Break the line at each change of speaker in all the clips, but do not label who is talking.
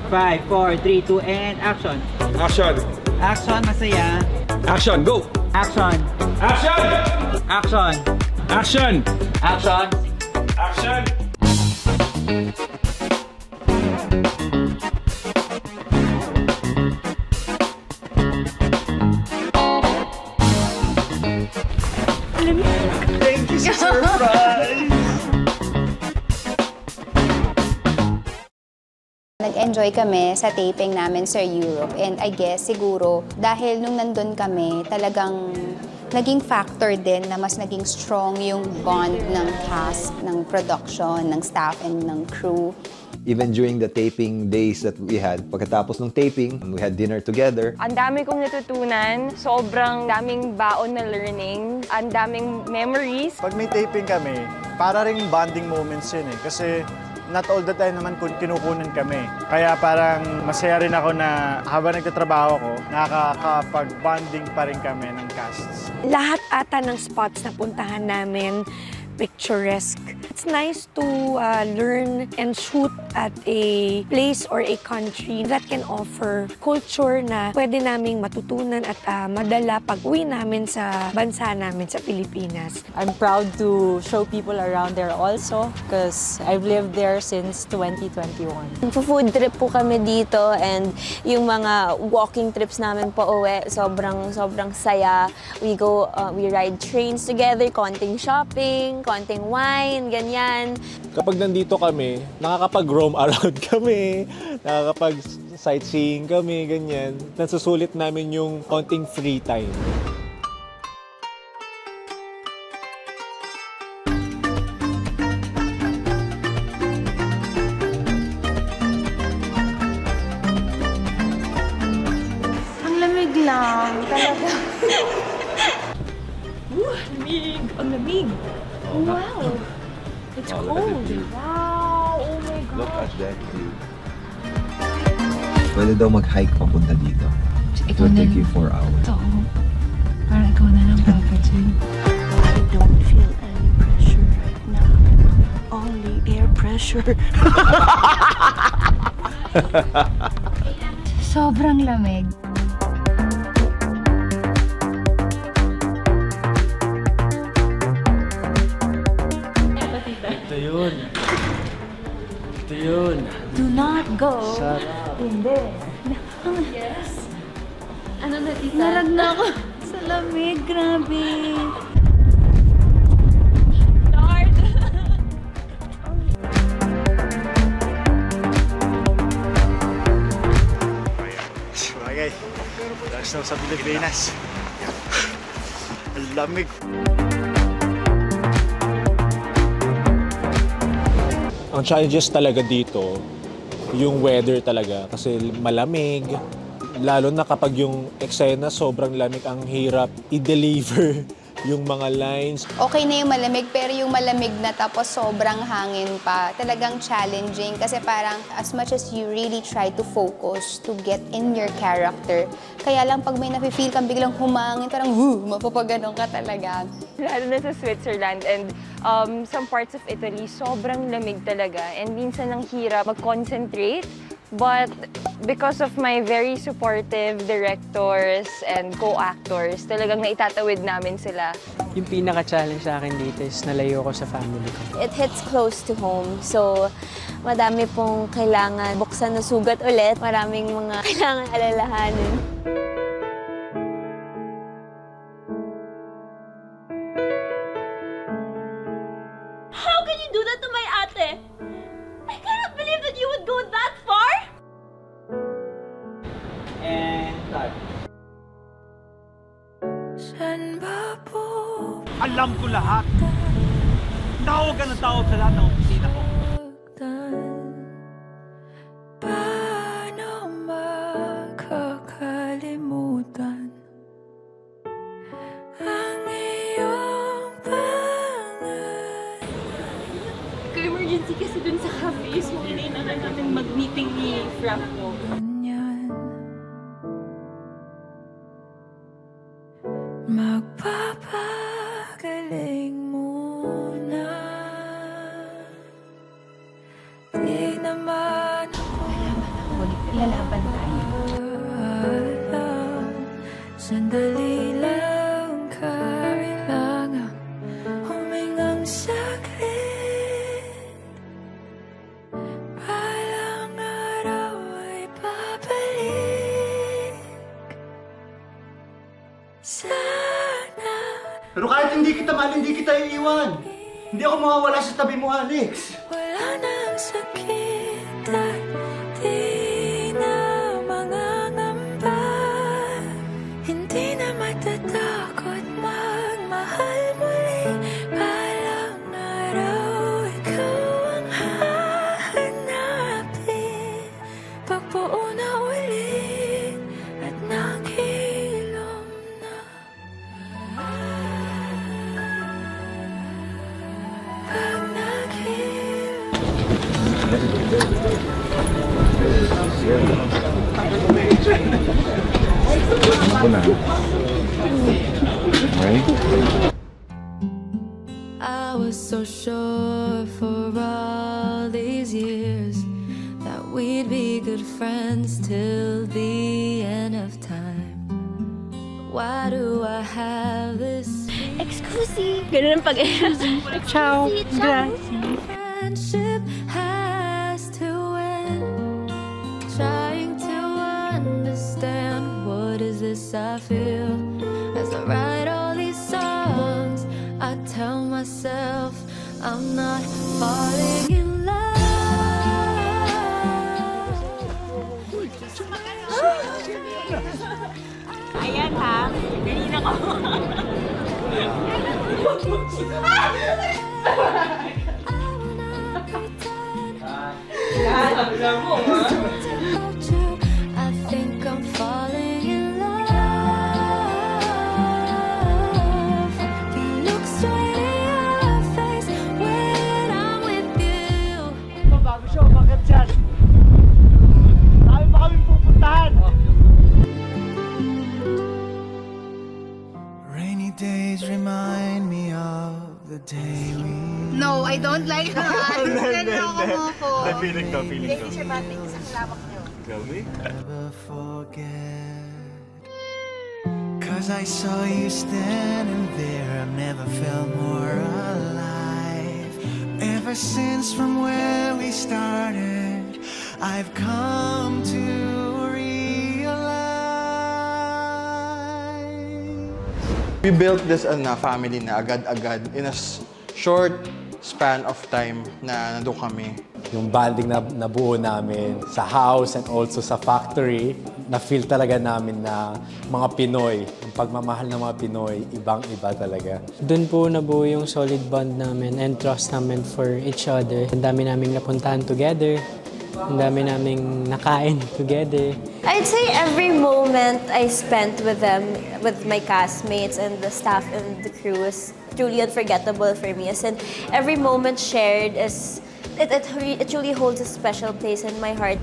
5, 4, 3, 2, and action.
Action.
Action, masaya.
Action, go.
Action.
Action.
Action.
Action.
Action.
Action. Thank you, surprise.
Nag-enjoy kami sa taping namin sa Europe, and I guess siguro dahil nung nandun kami, talagang naging factor din na mas naging strong yung bond ng cast, ng production, ng staff, and ng crew.
Even during the taping days that we had, pagkatapos ng taping, we had dinner together.
Ang dami kong natutunan, sobrang daming baon na learning, ang daming memories.
Pag may taping kami, para ring bonding moments yun eh. Kasi not all the time naman kinukunan kami. Kaya parang masaya rin ako na habang nagtatrabaho ko, nakakapag-bonding pa rin kami ng casts.
Lahat ata ng spots na puntahan namin, picturesque. It's nice to learn and shoot at a place or a country that can offer culture na pwede naming matutunan at madala pag uwi namin sa bansa namin sa Pilipinas.
I'm proud to show people around there also because I've lived there since 2021.
Food trip po kami dito, and yung mga walking trips namin pa uwi, sobrang saya. We ride trains together, konting shopping, konting wine, ganyan.
Kapag nandito kami, nakakapag-roam around kami, nakakapag-sightseeing kami, ganyan. Nasusulit namin yung konting free time.
Ang lamig lang, talaga.
Lamig! Ang lamig! Wow! It's cold! Wow! Oh my God!
Look at that view. Pwede daw mag-hike papunta dito. It will take you 4 hours.
Oo. Parang ikaw na lang, Papa J.
I don't feel any pressure right now. Only air pressure.
Sobrang lamig.
Ito yun. Ito yun.
Do not go.
Sarap.
Hindi. Yes. Ano na, tita?
Nalag na ako sa lamig, grabe.
Lord!
Bagay. Last na sa Pilipinas. Ang lamig.
Ang challenges talaga dito, yung weather talaga. Kasi malamig, lalo na kapag yung eksena sobrang lamig, ang hirap i-deliver yung mga lines.
Okay na yung malamig, pero yung malamig na tapos sobrang hangin pa, talagang challenging. Kasi parang as much as you really try to focus to get in your character, kaya lang pag may nafe-feel kang biglang humangin, parang mapapaganon ka talaga.
Lalo na sa Switzerland and some parts of Italy, sobrang lamig talaga. And minsan ang hirap mag-concentrate. But because of my very supportive directors and co-actors, talagang naitatawid namin sila.
Yung pinaka-challenge sa akin dito is nalayo ko sa family ko.
It hits close to home, so madami pong kailangan buksan na sugat ulit. Maraming mga kailangan alalahanin.
How can you do that to my ate? I cannot believe that you would go that far!
And start.
Alam ko lahat. Tawag ka ng tawag sa lahat ng opisina ko.
Paano makakalimutan ang iyong pangalan?
Emergency kasi dun sa cafe, so hindi na namin mag-meeting ni Franco.
Magpapagaling muna. Di naman ako
Lalaban tayo. Sandali lang kailangan humingang saglit. Balang araw ay babalik. Sana.
Pero kahit hindi kita mahal, hindi kita iiwan. Hindi ako mawawala sa tabi mo, Alex.
Wala nang sakit at di na mangangamba. Hindi na matatakot magmahal muli. Balang araw, ikaw ang hahanapin. Pagbuo na ulit at naghilom na. Pag I was so sure for all these years that we'd be good friends till the end of time. Why do I have this?
Excuse. Ganun ang
Ciao.
Friendship has to end. Trying to understand what is this I feel as I write all these songs. I tell myself I'm not falling in love.
Ayan ha, ganyan ako.
I think I'm falling in love. You look straight in your face when I'm with you.
Bago siya umagat dyan. Dami pa kaming pupuntahan.
Rainy days remind me of the day we...
No, I don't like that.
Feeling ko.
Never forget. Cause I saw you standing there, I've never felt more alive. Ever since from where we started, I've come to realize.
We built this family na agad-agad in a short span of time na nandun kami.
Yung bonding na nabuo namin sa house and also sa factory, na-feel talaga namin na mga Pinoy, ang pagmamahal ng mga Pinoy, ibang-iba talaga.
Doon po nabuo yung solid bond namin and trust namin for each other. Ang dami naming napuntahan together. Ang dami naming nakain together.
I'd say every moment I spent with them, with my castmates and the staff and the crew is truly unforgettable for me. As in, every moment shared is, it truly holds a special place in my heart.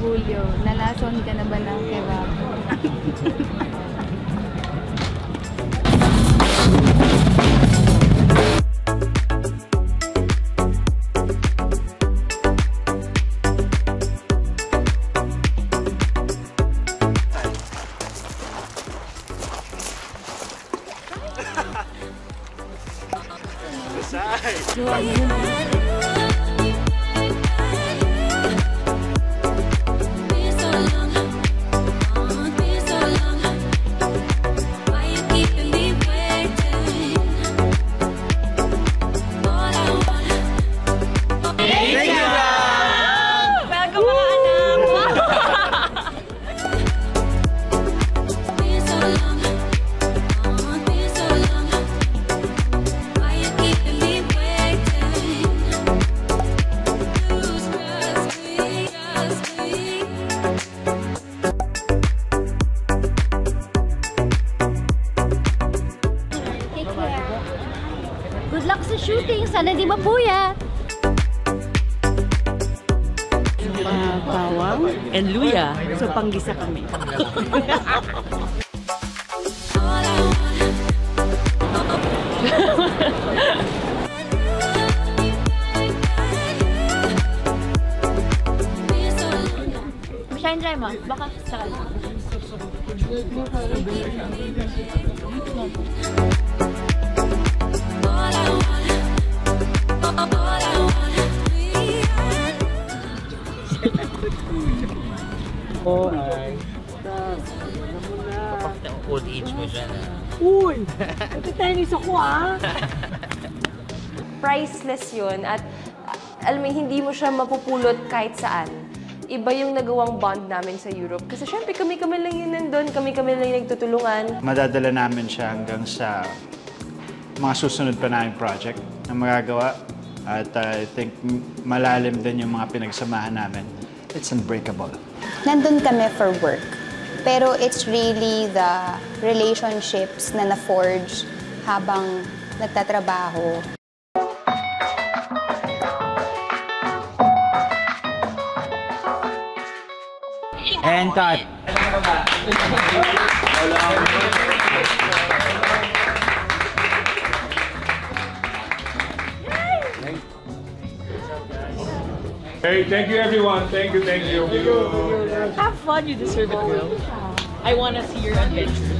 Julio, nalason ka na ba ng kebab?
Good luck sa shooting. Sana di mapuyat.
Bawang and luya. So, panggisa kami.
Try mo. Baka sakal.
Oh, ay.
Old age mo dyan,
Uy! Nagtitenis ako,
Priceless yun at alam mo, hindi mo siya mapupulot kahit saan. Iba yung nagawang bond namin sa Europe. Kasi syempre, kami-kami lang yun nandun, kami-kami lang yung nagtutulungan.
Madadala namin siya hanggang sa mga susunod pa namin project na magagawa. At I think malalim din yung mga pinagsamahan namin. It's unbreakable.
Nandun kami for work. Pero it's really the relationships na na-forge habang nagtatrabaho.
And cut.
Hey, thank you everyone. Thank you.
Have fun, you deserve it, girl. I want to see your adventure.